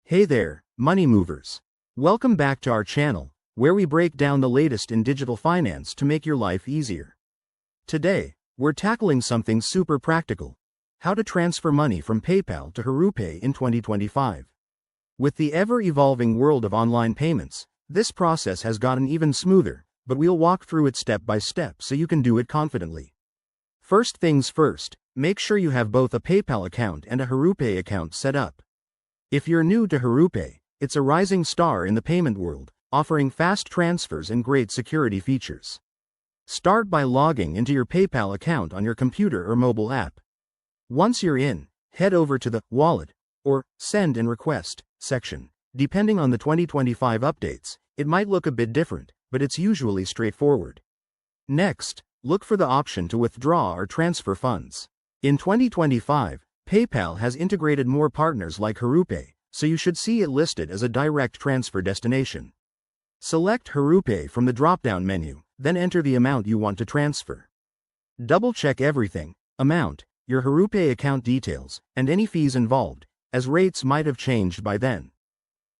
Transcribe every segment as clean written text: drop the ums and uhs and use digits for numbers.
Hey there, money movers. Welcome back to our channel, where we break down the latest in digital finance to make your life easier. Today, we're tackling something super practical: how to transfer money from PayPal to Hurupay in 2025. With the ever-evolving world of online payments, this process has gotten even smoother, but we'll walk through it step by step so you can do it confidently. First things first, make sure you have both a PayPal account and a Hurupay account set up. If you're new to Hurupay, it's a rising star in the payment world, offering fast transfers and great security features. Start by logging into your PayPal account on your computer or mobile app. Once you're in, head over to the Wallet or Send and Request section. Depending on the 2025 updates, it might look a bit different, but it's usually straightforward. Next, look for the option to withdraw or transfer funds. In 2025, PayPal has integrated more partners like Hurupay, so you should see it listed as a direct transfer destination. Select Hurupay from the drop-down menu, then enter the amount you want to transfer. Double-check everything: amount, your Hurupay account details, and any fees involved, as rates might have changed by then.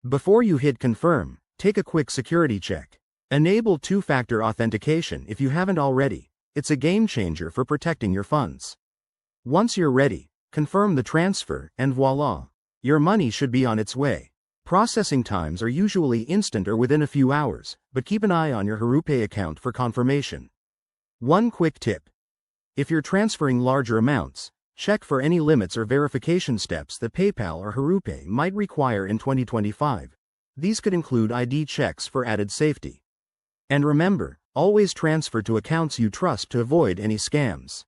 Before you hit confirm, take a quick security check. Enable two-factor authentication if you haven't already. It's a game changer for protecting your funds. Once you're ready, confirm the transfer, and voila! Your money should be on its way. Processing times are usually instant or within a few hours, but keep an eye on your Hurupay account for confirmation. One quick tip: if you're transferring larger amounts, check for any limits or verification steps that PayPal or Hurupay might require in 2025. These could include ID checks for added safety. And remember, always transfer to accounts you trust to avoid any scams.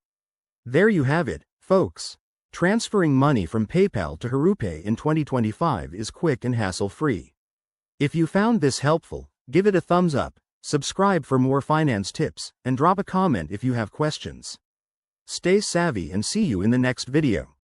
There you have it, folks. Transferring money from PayPal to Hurupay in 2025 is quick and hassle-free. If you found this helpful, give it a thumbs up, subscribe for more finance tips, and drop a comment if you have questions. Stay savvy and see you in the next video.